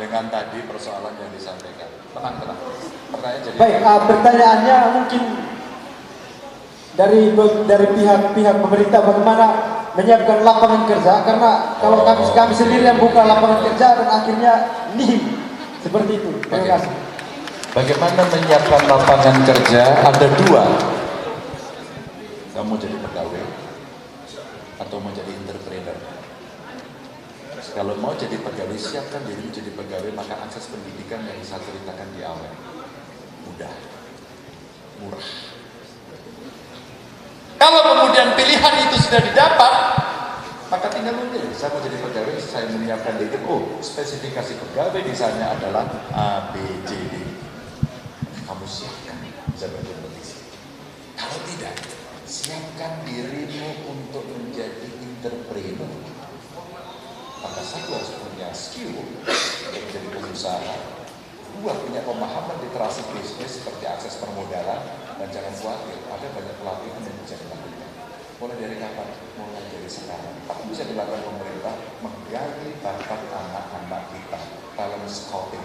dengan tadi persoalan yang disampaikan. Tenang. Pertanyaan jadi. Baik, pertanyaannya mungkin dari pihak pemerintah bagaimana menyiapkan lapangan kerja, karena kalau kami sendiri yang buka lapangan kerja dan akhirnya nihil seperti itu. Terima kasih. Bagaimana menyiapkan lapangan kerja? Ada dua. Kamu jadi pegawai atau mau jadi entrepreneur. Kalau mau jadi pegawai, siapkan diri jadi pegawai, maka akses pendidikan yang saya ceritakan di awal mudah, murah. Kalau kemudian pilihan itu sudah didapat, maka tinggal memilih. Saya mau jadi pegawai, saya menyiapkan diri. Oh, spesifikasi pegawai misalnya adalah A, B, C, D. Kamu siapkan bisa berkompetisi. Kalau tidak, siapkan dirimu untuk menjadi entrepreneur. Maka satu harus punya skill untuk menjadi pengusaha. Dua, punya pemahaman literasi bisnis seperti akses permodalan. Dan jangan khawatir, ada banyak pelatihan yang bisa dilakukan. Mulai dari kapan? Mulai dari sekarang. Apa bisa dilakukan pemerintah? Menggali bakat anak-anak kita. Talent scouting.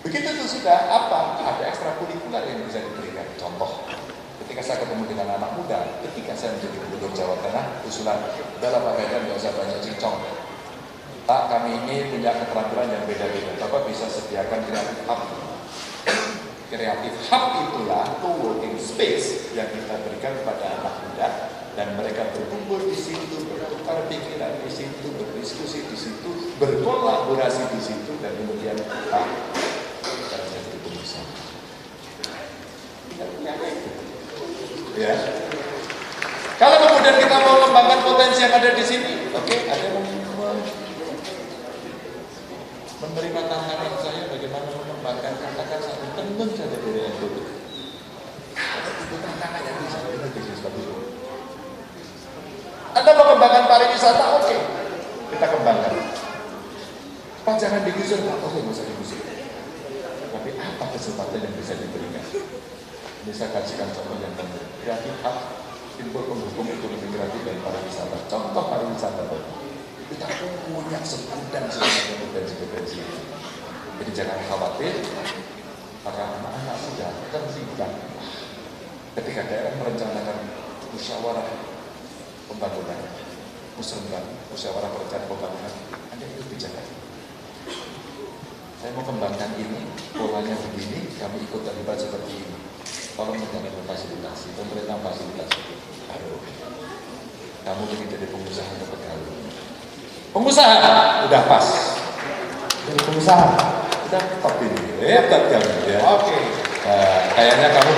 Begitu itu sudah apa? Ada ekstrakurikuler yang bisa diberikan. Contoh, ketika saya ketemu dengan anak muda, ketika saya menjadi gubernur Jawa Tengah, usulan dalam Pak Medan nggak usah banyak cincong. Pak, kami ini punya keterampilan yang beda-beda. Bapak bisa sediakan kreatif hub. Kreatif hub itulah co-working space yang kita berikan kepada anak muda, dan mereka berkumpul di situ, bertukar pikiran di situ, berdiskusi di situ, berkolaborasi di situ, dan kemudian kita jadi pengusaha. Ya. Kalau kemudian kita mau mengembangkan potensi yang ada di sini, oke, ada yang menerima tantangan saya bagaimana mengembangkan, katakan satu tenun saja dari NTT. Itu tantangan yang bisa kita bisnis bagus. Anda mau kembangkan pariwisata, oke, kita kembangkan. Pak, jangan digusur, Pak. Oke, nggak usah digusur. Tapi apa kesempatan yang bisa diberikan? Ini saya kasihkan contoh yang penting. Kreatif hub, timbul penghubung ekonomi kreatif dan pariwisata. Contoh pariwisata, kita punya segudang potensi-potensi. Jadi jangan khawatir, para anak-anak sudah terlibat. Ketika daerah merencanakan musyawarah pembangunan, musyawarah perencanaan pembangunan, Anda itu bicara. Saya mau kembangkan ini, polanya begini, kami ikut terlibat seperti ini. Tolong menjadi fasilitasi, pemerintah fasilitasi. Aduh, kamu ingin jadi pengusaha atau pegawai? Pengusaha, udah pas. Jadi pengusaha, udah top ini, hebat kamu ya. Oke. Kayaknya kamu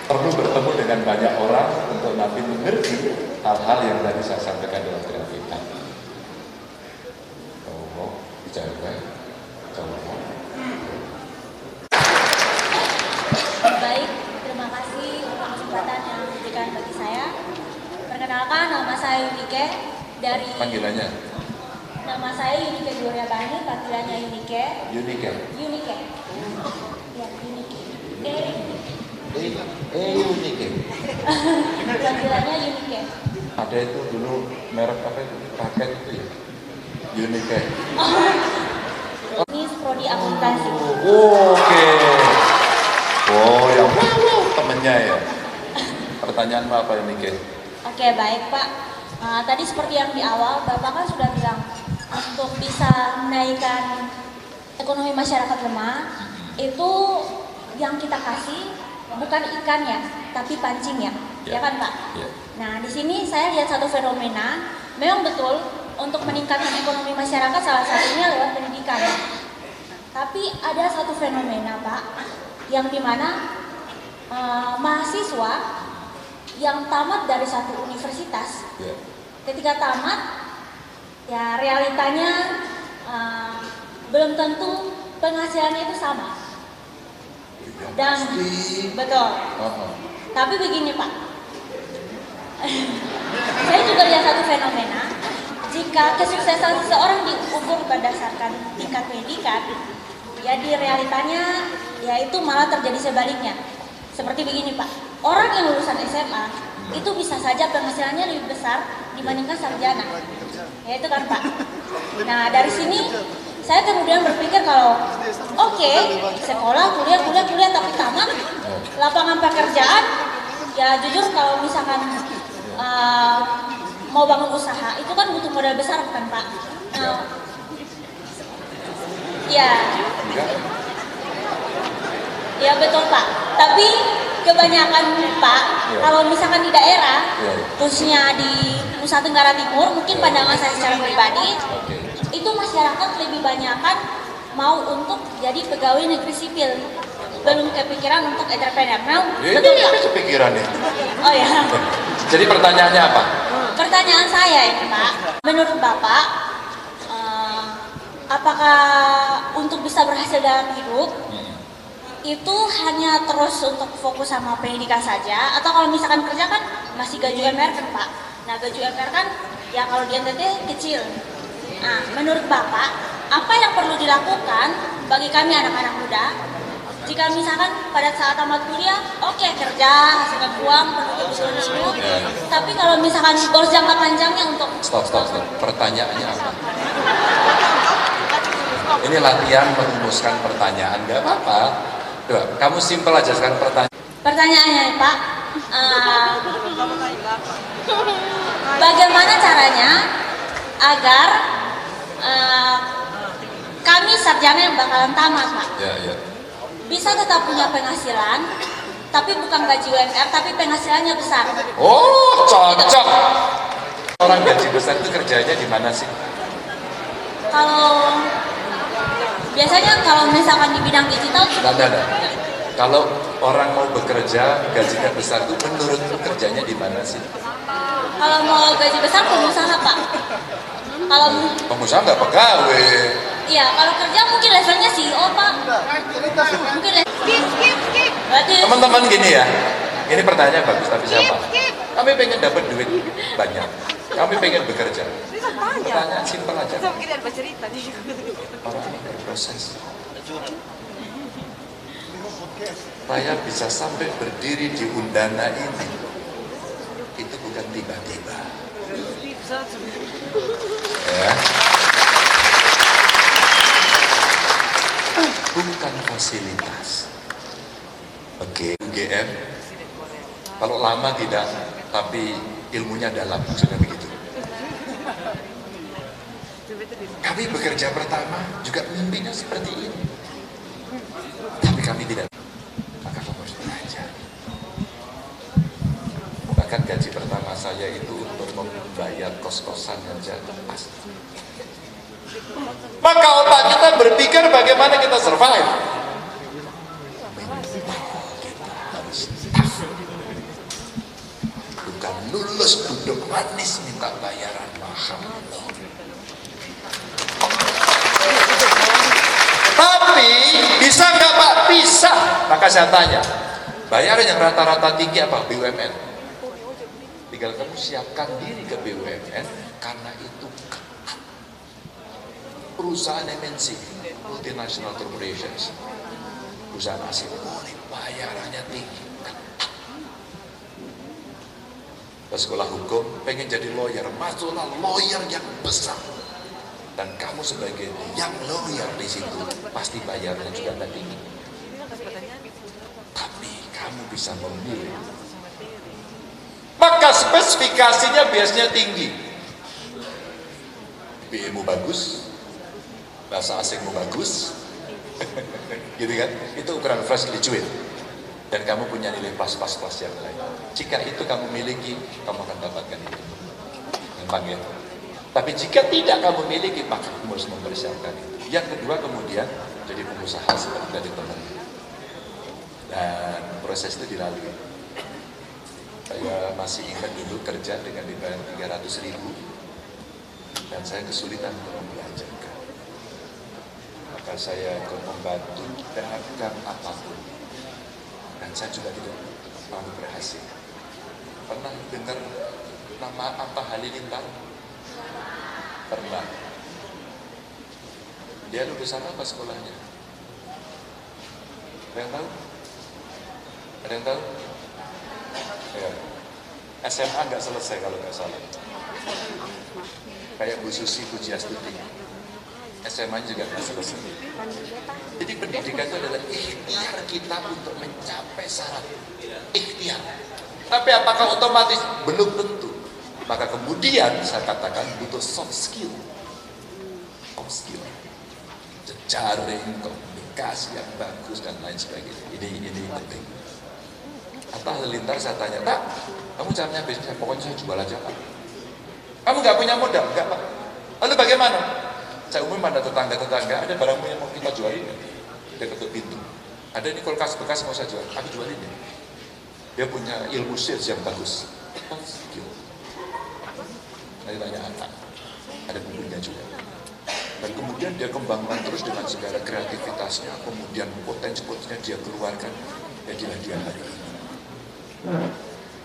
perlu bertemu dengan banyak orang untuk nanti mengerti hal-hal yang tadi saya sampaikan dalam kreativitas. Kalau mau bicara, kalau mau. Baik, terima kasih untuk kesempatan yang diberikan bagi saya. Perkenalkan, nama saya Yunike dari. Panggilannya? Nama saya Yunike Duryabani, panggilannya Yunike. Yunike. Yunike. Ya, Yunike. Yunike. Panggilannya Yunike. Ada itu dulu merek apa itu? Paket itu ya? Yunike. Ini prodi akuntansi. Oke. Oh, yang temennya ya. Pertanyaan apa Yunike? Oke, baik Pak. Tadi seperti yang di awal, Bapak kan sudah bilang untuk bisa menaikkan ekonomi masyarakat lemah, itu yang kita kasih bukan ikan ya, tapi pancing ya, ya kan Pak? Ya. Nah, di sini saya lihat satu fenomena, memang betul untuk meningkatkan ekonomi masyarakat salah satunya lewat pendidikan. Tapi ada satu fenomena Pak, yang dimana mahasiswa yang tamat dari satu universitas, ketika tamat, ya realitanya belum tentu penghasilannya itu sama. Dan betul. Tapi begini Pak, saya juga lihat satu fenomena, jika kesuksesan seseorang diukur berdasarkan tingkat pendidikan, ya di realitanya ya itu malah terjadi sebaliknya. Seperti begini Pak, orang yang lulusan SMA itu bisa saja penghasilannya lebih besar dibandingkan sarjana. Ya itu kan Pak. Nah dari sini saya kemudian berpikir kalau oke, sekolah, kuliah, tapi tamat lapangan pekerjaan, ya jujur kalau misalkan mau bangun usaha itu kan butuh modal besar kan Pak. Ya, ya betul Pak. Tapi kebanyakan Pak, kalau misalkan di daerah, khususnya di Nusa Tenggara Timur, mungkin pandangan saya secara pribadi, itu masyarakat lebih banyakan mau untuk jadi pegawai negeri sipil, belum kepikiran untuk entrepreneur. Betul ya? Kepikiran ya. Oh ya. Jadi pertanyaannya apa? Pertanyaan saya ini Pak, menurut Bapak, apakah untuk bisa berhasil dalam hidup itu hanya terus untuk fokus sama pendidikan saja, atau kalau misalkan kerja kan masih gaji UMR kan Pak? Nah gaji UMR kan ya kalau di NTT kecil. Nah menurut Bapak apa yang perlu dilakukan bagi kami anak-anak muda jika misalkan pada saat tamat kuliah oke, kerja hasilkan uang penutup kebutuhan hidup, tapi kalau misalkan goals jangka panjangnya untuk Stop. Pertanyaannya apa? Ini latihan merumuskan pertanyaan, nggak apa-apa. Coba, kamu simpel aja sekarang pertanyaannya Pak, bagaimana caranya agar kami sarjana yang bakalan tamat Pak bisa tetap punya penghasilan, tapi bukan gaji UMR, tapi penghasilannya besar. Oh, cocok. Orang gaji besar itu kerjanya di mana sih? Kalau biasanya kalau misalkan di bidang digital, kalau orang mau bekerja gajinya besar itu menurutmu kerjanya di mana sih? kalau mau gaji besar pengusaha Pak. Kalau Pengusaha nggak pegawai. iya, kalau kerja mungkin levelnya CEO Pak. Mungkin berarti Teman-teman gini ya, ini pertanyaan bagus tapi siapa? Kami pengen dapat duit banyak. Kami pengen bekerja. Pertanyaan simpel aja. Orang ini berproses. Saya bisa sampai berdiri di Undana ini, itu bukan tiba-tiba. Ya. Bukan fasilitas. Oke, UGM. Kalau lama tidak, tapi ilmunya dalam, sudah begitu. Kami bekerja pertama juga mimpinya seperti ini. Tapi kami tidak. Maka kamu harus belajar. Bahkan gaji pertama saya itu untuk membayar kos-kosan saja pas. Maka otak kita berpikir bagaimana kita survive. Kita harus tough. Bukan lulus duduk manis minta bayaran mahal. Tapi bisa nggak Pak? Bisa. Maka saya tanya, bayaran yang rata-rata tinggi apa? BUMN. Tinggal kamu siapkan diri ke BUMN karena itu perusahaan MNC, multinational corporations, perusahaan asing, bayarannya tinggi. Ke sekolah hukum, pengen jadi lawyer, masuklah lawyer yang besar. Dan kamu sebagai yang lawyer di situ, pasti bayarnya juga tidak tinggi. Tapi kamu bisa memilih. Maka spesifikasinya biasanya tinggi. BE-mu bagus, bahasa asingmu bagus, gitu kan? Itu ukuran fresh graduate. Dan kamu punya nilai pas-pas yang lain. Jika itu kamu miliki, kamu akan dapatkan itu. Gampang ya? Tapi jika tidak kamu miliki, maka kamu harus mempersiapkan itu. Yang kedua kemudian, jadi pengusaha seperti tadi teman. Dan proses itu dilalui. Saya masih ingat dulu kerja dengan dibayar 300.000. Dan saya kesulitan untuk membelanjakan. Maka saya ikut membantu dagang apapun. Dan saya juga tidak terlalu berhasil. Pernah dengar nama Atta Halilintar? Pernah. Dia lulusan apa sekolahnya? Ada yang tahu? Ada yang tahu? Ya. SMA nggak selesai kalau nggak salah. Kayak Bu Susi Pujiastuti. SMA juga nggak selesai. Jadi pendidikan itu adalah ikhtiar kita untuk mencapai syarat ikhtiar. Tapi apakah otomatis? Belum tentu. Maka kemudian saya katakan butuh soft skill. Soft skill. Jejaring, komunikasi yang bagus dan lain sebagainya. Ini penting. Atta Halilintar saya tanya, Pak, kamu caranya bisnis? Pokoknya saya jual aja, Pak. Kamu nggak punya modal? Enggak, Pak. Lalu bagaimana? Saya umum pada tetangga-tetangga, ada barangmu yang mau kita jualin nggak? Dia ketuk pintu. Ada ini kulkas bekas mau saya jual, aku jualin ya. Dia punya ilmu sales yang bagus. Soft skill. Saya tanya Atta, ada bukunya juga. Dan kemudian dia kembangkan terus dengan segala kreativitasnya, kemudian potensi-potensinya dia keluarkan. Jadilah dia hari ini.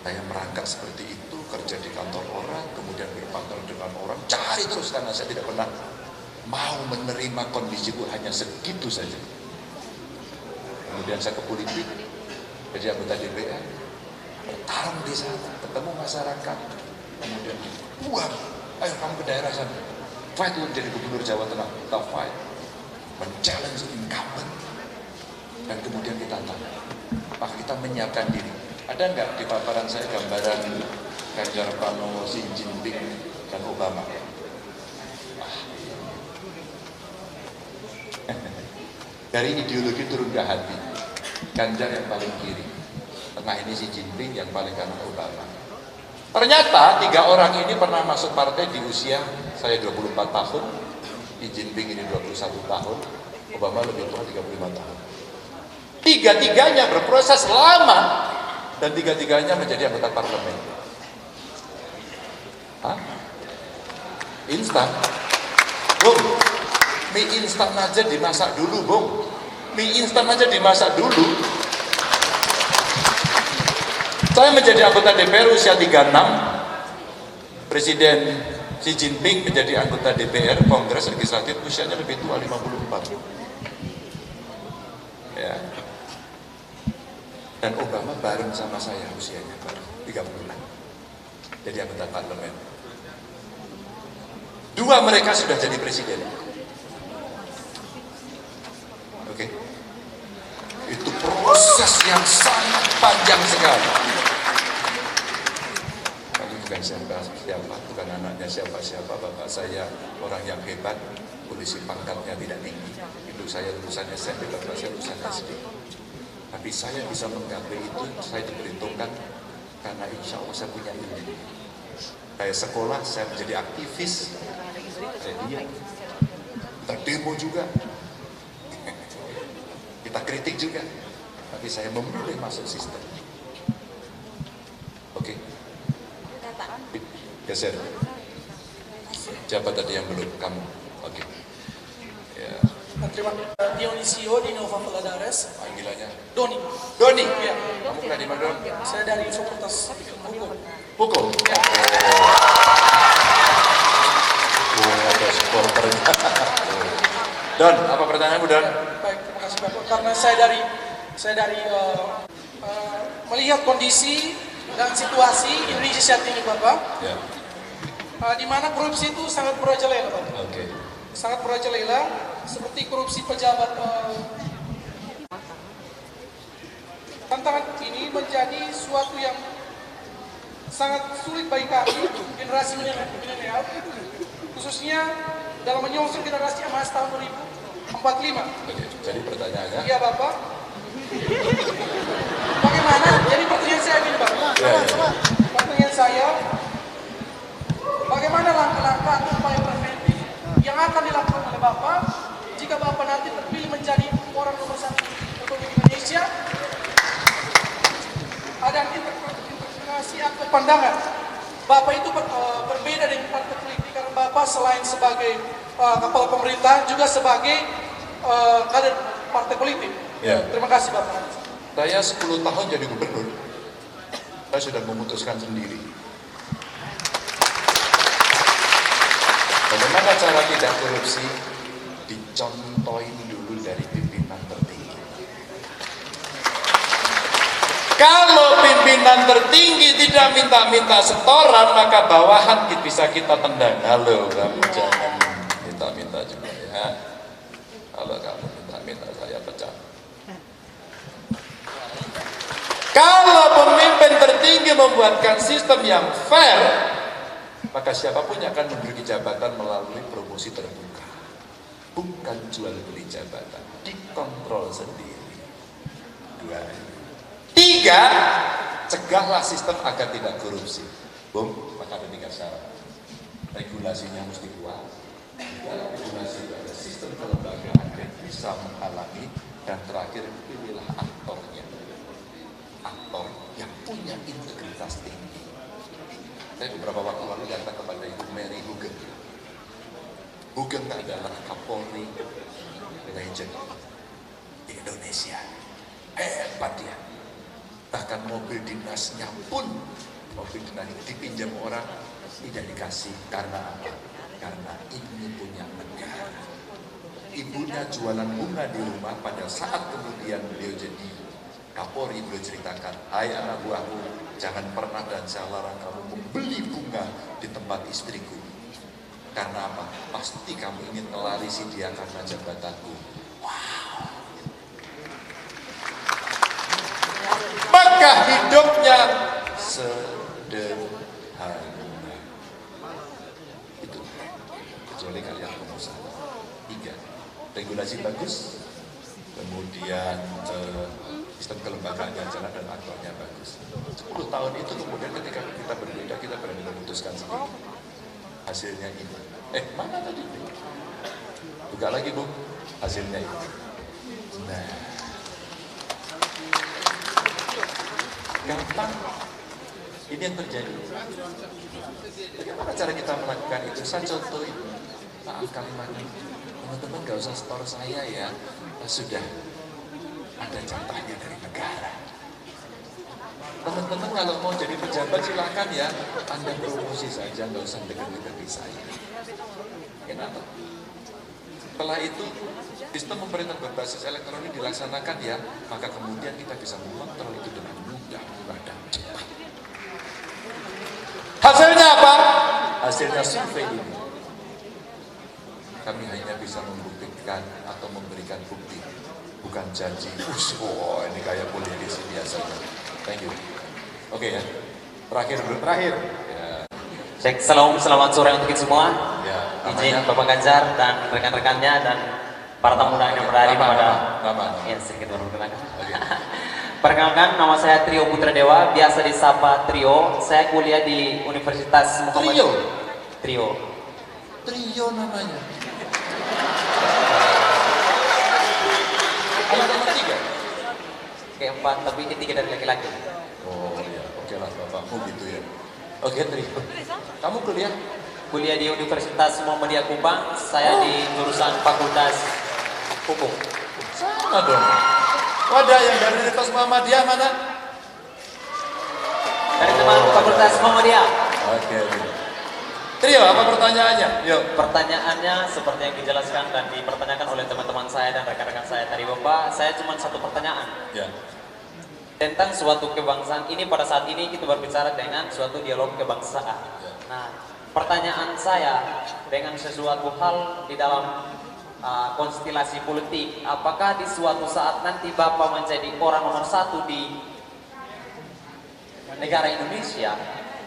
Saya merangkak seperti itu, kerja di kantor orang, kemudian berpantau dengan orang, cari terus karena saya tidak pernah mau menerima kondisiku hanya segitu saja. Kemudian saya ke politik, jadi anggota DPR, bertarung di sana, ketemu masyarakat, kemudian dibuang, ayo kamu ke daerah sana, fight untuk jadi gubernur Jawa Tengah, kita fight, men-challenge incumbent, dan kemudian kita tanya, maka kita menyiapkan diri. Ada nggak di paparan saya gambaran Ganjar Pranowo, Xi Jinping, dan Obama? Dari ideologi turun ke hati. Ganjar yang paling kiri, tengah ini Xi Jinping, yang paling kanan Obama. Ternyata 3 orang ini pernah masuk partai di usia saya 24 tahun, Xi Jinping ini 21 tahun, Obama lebih tua 35 tahun. Tiga-tiganya berproses lama dan tiga-tiganya menjadi anggota parlemen. Hah? Instan? Bung, mie instan aja dimasak dulu, Bung. Mie instan aja dimasak dulu. Saya menjadi anggota DPR usia 36. Presiden Xi Jinping menjadi anggota DPR Kongres Legislatif usianya lebih tua, 54. Ya. Dan Obama bareng sama saya usianya baru 36. Jadi anggota parlemen. 2 mereka sudah jadi presiden. Oke. Itu proses yang sangat panjang sekali. Kami bukan siapa, bukan anaknya siapa-siapa. Bapak saya orang yang hebat, polisi pangkatnya tidak tinggi. Ibu saya lulusan SMP, bapak saya lulusan SD. Tapi saya bisa menggapai itu, saya diperhitungkan karena insya Allah saya punya ilmu. Saya sekolah, saya menjadi aktivis, saya lihat, kita demo juga, kita kritik juga, tapi saya memilih masuk sistem. Oke? Geser. Siapa tadi yang belum? Kamu? Oke. Ya. Terima kasih Dionisio di Nova Valadares. Panggilannya? Doni. Doni? Ya. Kamu kuliah di mana, Don? Saya dari Fakultas Hukum. Hukum? Ya. Ada supporternya. Don, apa pertanyaanmu, Don? Baik, terima kasih Bapak. Karena saya dari melihat kondisi dan situasi Indonesia saat ini, Bapak, Ya. di mana korupsi itu sangat merajalela, Bapak. Oke. Sangat merajalela, seperti korupsi pejabat. Tantangan ini menjadi suatu yang sangat sulit bagi kami, generasi milenial, khususnya dalam menyongsong generasi emas tahun 2045. Oke. Jadi pertanyaannya? Iya Bapak. Bagaimana? Jadi pertanyaan saya gini Bapak. Ya. Pertanyaan saya, bagaimana langkah-langkah atau upaya preventif yang akan dilakukan oleh Bapak jika Bapak nanti terpilih menjadi orang nomor 1 Republik Indonesia? Ada interpretasi atau pandangan Bapak itu berbeda dengan partai politik karena Bapak selain sebagai kepala pemerintahan juga sebagai kader partai politik. Ya. Terima kasih Bapak. Saya 10 tahun jadi gubernur. Saya sudah memutuskan sendiri. Bagaimana cara tidak korupsi? Dicontohin dulu dari pimpinan tertinggi. Kalau pimpinan tertinggi tidak minta-minta setoran, maka bawahan bisa kita tendang. Halo, kamu jangan minta-minta juga ya. Kalau kamu minta-minta saya pecat. Kalau pemimpin tertinggi membuatkan sistem yang fair, maka siapapun yang akan menduduki jabatan melalui promosi terbuka. Bukan jual beli jabatan, dikontrol sendiri. 2. 3, cegahlah sistem agar tidak korupsi. Maka ada 3 syarat. Regulasinya mesti kuat. Regulasi pada sistem kelembagaan yang bisa menghalangi. Dan terakhir, pilihlah aktornya. Aktor yang punya integritas tinggi. Saya beberapa waktu lalu datang kepada Ibu Mary Hugeng. Hugeng adalah Kapolri legend di Indonesia. Hebat dia. Bahkan mobil dinasnya pun, mobil dinas dipinjam orang, tidak dikasih. Karena apa? Karena ini punya negara. Ibunya jualan bunga di rumah, pada saat kemudian beliau jadi Kapolri, beliau ceritakan, hai anak buahku, jangan pernah dan saya larang kamu membeli bunga di tempat istriku. Karena apa? Pasti kamu ingin melarisi dia karena jabatanku. Maka hidupnya sederhana. Itu kecuali kalian pengusaha. 3, regulasi bagus, kemudian sistem kelembagaan yang jalan dan aktornya bagus. 10 tahun itu kemudian ketika kita berbeda, kita berani memutuskan sendiri. Hasilnya ini. Mana tadi? Buka lagi, Bu. Hasilnya ini. Nah, gampang. Ini yang terjadi. Bagaimana cara kita melakukan itu? Saya contohin. Maaf kalimatnya. Teman-teman gak usah store saya ya. Sudah ada jatahnya dari negara. Teman-teman kalau mau jadi pejabat silakan ya. Anda promosi saja, gak usah dekat-dekati saya. Kenapa? Setelah itu, sistem pemerintahan berbasis elektronik dilaksanakan ya, maka kemudian kita bisa mengontrol itu dengan mudah dan cepat. Hasilnya apa? Hasilnya survei ini. Kami hanya bisa membuktikan atau memberikan bukti, bukan janji. Ini kayak politisi biasanya. Thank you. Oke ya. Terakhir. Ya. Cek, selamat sore untuk kita semua. Ya, Izin Bapak Ganjar dan rekan-rekannya dan para tamu undangan yang berada pada. Ya, sedikit memperkenalkan. Perkenalkan, nama saya Trio Putra Dewa, biasa disapa Trio. Saya kuliah di Universitas Muhammad. Trio namanya. Anak nomor 3. Keempat, tapi ketiga dari laki-laki. Oh iya, oke lah bapakmu gitu ya. Oke, Trio. Kamu kuliah? Kuliah di Universitas Muhammadiyah Kupang, saya di jurusan Fakultas Hukum. Sama dong. Wadah yang dari Universitas Muhammadiyah mana? Dari teman Fakultas Muhammadiyah. Oke. Trio, apa pertanyaannya? Yuk. Pertanyaannya seperti yang dijelaskan dan dipertanyakan oleh teman-teman saya dan rekan-rekan saya tadi Bapak, saya cuma satu pertanyaan. Ya. Tentang suatu kebangsaan ini, pada saat ini kita berbicara dengan suatu dialog kebangsaan. Nah, pertanyaan saya dengan sesuatu hal di dalam konstelasi politik, apakah di suatu saat nanti Bapak menjadi orang nomor 1 di negara Indonesia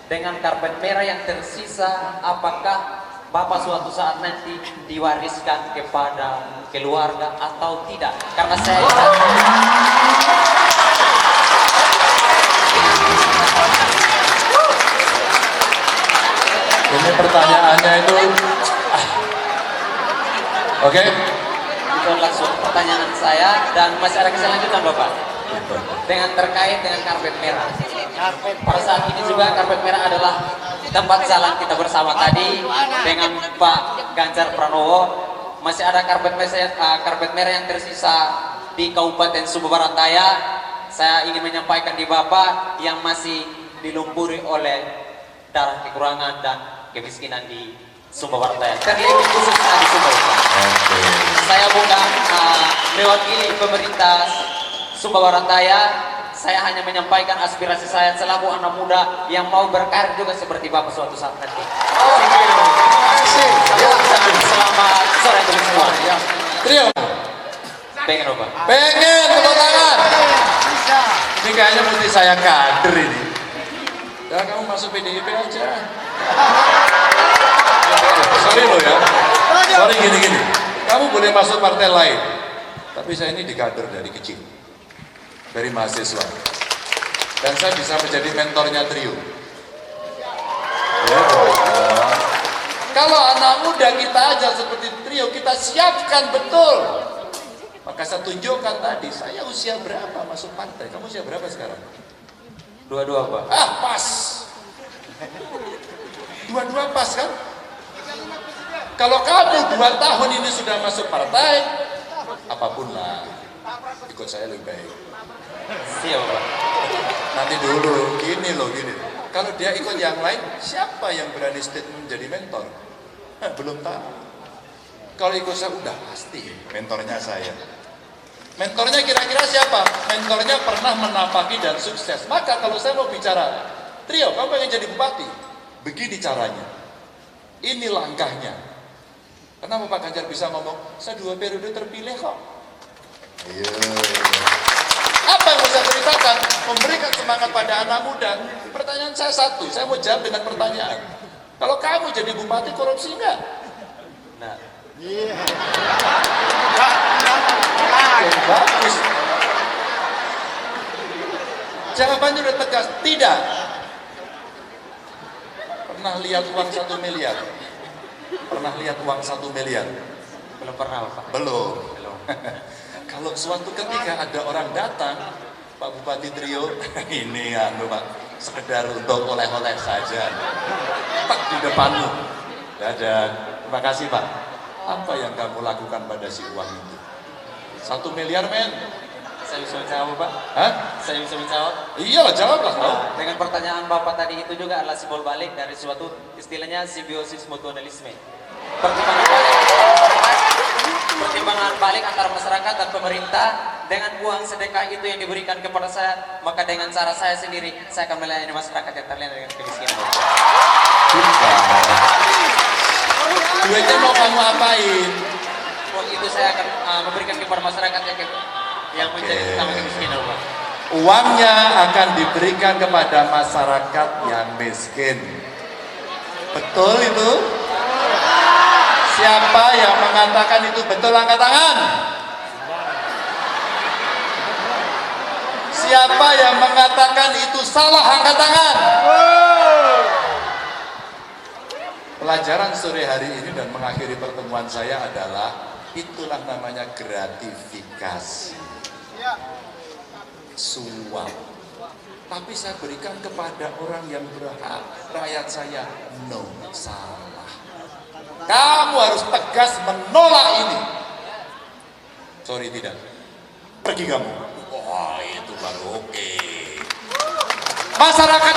dengan karpet merah yang tersisa, apakah Bapak suatu saat nanti diwariskan kepada keluarga atau tidak? Karena saya Ini pertanyaannya itu. Oke. Itu langsung pertanyaan saya dan masih ada keselanjutan Bapak. Dengan terkait dengan karpet merah. Pada saat ini juga karpet merah adalah tempat jalan kita bersama tadi dengan Pak Ganjar Pranowo. Masih ada karpet merah yang tersisa di Kabupaten Sumba Barat Daya. Saya ingin menyampaikan di Bapak yang masih dilumpuri oleh darah kekurangan dan kemiskinan di Sumba Barat Daya. Terlebih khususnya di Sumba Barat. Saya bukan mewakili pemerintah Sumba Barat Daya. saya hanya menyampaikan aspirasi saya selaku anak muda yang mau berkarir juga seperti Bapak suatu saat nanti. Selamat sore untuk semua. Ya. Trio, Pengen apa? pengen tepuk tangan. Ini kayaknya mesti saya kader ini. Ya kamu masuk PDIP aja. Sorry lo ya. Sorry gini. Kamu boleh masuk partai lain. Tapi saya ini dikader dari kecil. Dari mahasiswa. Dan saya bisa menjadi mentornya Trio. Ya, kalau anak muda kita aja seperti Trio, kita siapkan betul. Maka saya tunjukkan tadi, saya usia berapa masuk partai? Kamu usia berapa sekarang? Dua-dua Pak. Ah, pas. Dua-dua pas kan? Kalau kamu 2 tahun ini sudah masuk partai, apapun lah, ikut saya lebih baik. Siap Pak. Nanti dulu, gini. Kalau dia ikut yang lain, siapa yang berani statement menjadi mentor? Belum tahu. Kalau ikut saya, udah pasti mentornya saya. Mentornya kira-kira siapa? Mentornya pernah menapaki dan sukses. Maka kalau saya mau bicara, Trio, kamu pengen jadi bupati? Begini caranya. Ini langkahnya. Kenapa Pak Ganjar bisa ngomong, saya 2 periode terpilih kok? Iya. Apa yang mau saya ceritakan? Memberikan semangat pada anak muda. Pertanyaan saya satu, saya mau jawab dengan pertanyaan. Kalau kamu jadi bupati, korupsi enggak? Nah, Bagus. Jawabannya udah tegas, tidak. Pernah lihat uang 1 miliar? Pernah lihat uang 1 miliar? belum pernah Pak. Belum. Kalau suatu ketika ada orang datang, Pak Bupati Trio, ini Pak, sekedar untuk oleh-oleh saja. Tak di depanmu. Dadah. Terima kasih Pak. Apa yang kamu lakukan pada si uang itu? 1 miliar men. Saya bisa menjawab Pak. Hah? Saya bisa menjawab. Iyalah, jawablah. Dengan pertanyaan Bapak tadi itu juga adalah simbol balik dari suatu istilahnya simbiosis mutualisme. Pertimbangan balik antara masyarakat dan pemerintah. Dengan uang sedekah itu yang diberikan kepada saya, maka dengan cara saya sendiri saya akan melayani masyarakat yang terlena dengan kemiskinan. Duitnya mau kamu apain? Uang itu saya akan memberikan kepada masyarakat yang menjadi utama kemiskinan Pak. Uangnya akan diberikan kepada masyarakat yang miskin. Betul itu? Siapa yang mengatakan itu betul, angkat tangan. Siapa yang mengatakan itu salah, angkat tangan. Pelajaran sore hari ini dan mengakhiri pertemuan saya adalah itulah namanya gratifikasi. Suap. Tapi saya berikan kepada orang yang berhak. Rakyat saya, no, salah. Kamu harus tegas menolak ini. Sorry, tidak. Pergi kamu. Wah, itu baru oke. Masyarakat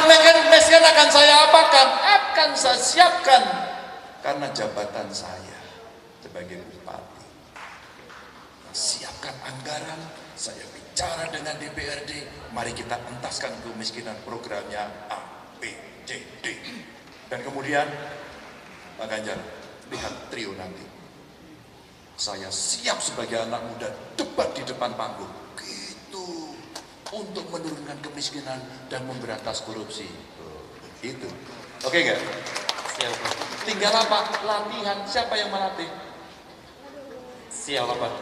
miskin akan saya apakan? Akan saya siapkan. Karena jabatan saya sebagai bupati. Siapkan anggaran, saya bicara dengan DPRD, mari kita entaskan kemiskinan programnya A, B, C, D. Dan kemudian, Pak Ganjar, lihat Trio nanti. Saya siap sebagai anak muda debat di depan panggung. Gitu. Untuk menurunkan kemiskinan dan memberantas korupsi. Itu. Oke nggak? Siap Pak. Tinggal apa? Latihan. Siapa yang melatih? Siap Pak.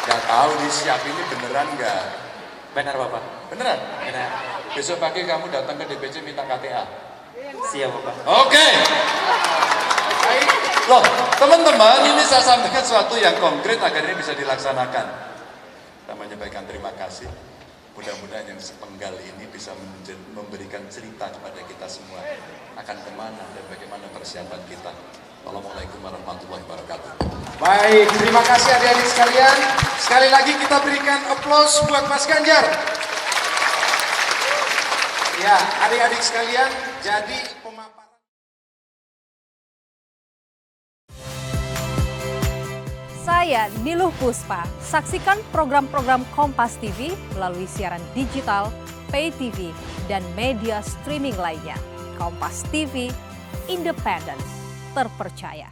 Gak tahu nih siap ini beneran nggak? Benar Bapak. Beneran? Benar. Besok pagi kamu datang ke DPC minta KTA. Siap Bapak. Oke. Loh, teman-teman, ini saya sampaikan sesuatu yang konkret agar ini bisa dilaksanakan. Kita menyampaikan terima kasih. Mudah-mudahan yang sepenggal ini bisa memberikan cerita kepada kita semua akan kemana dan bagaimana persiapan kita. Assalamualaikum warahmatullahi wabarakatuh. Baik, terima kasih adik-adik sekalian. Sekali lagi kita berikan aplaus buat Mas Ganjar. Ya, adik-adik sekalian, jadi pemaparan. Saya Saya Niluh Puspa. Saksikan program-program Kompas TV melalui siaran digital, pay TV, dan media streaming lainnya. Kompas TV, independen, terpercaya.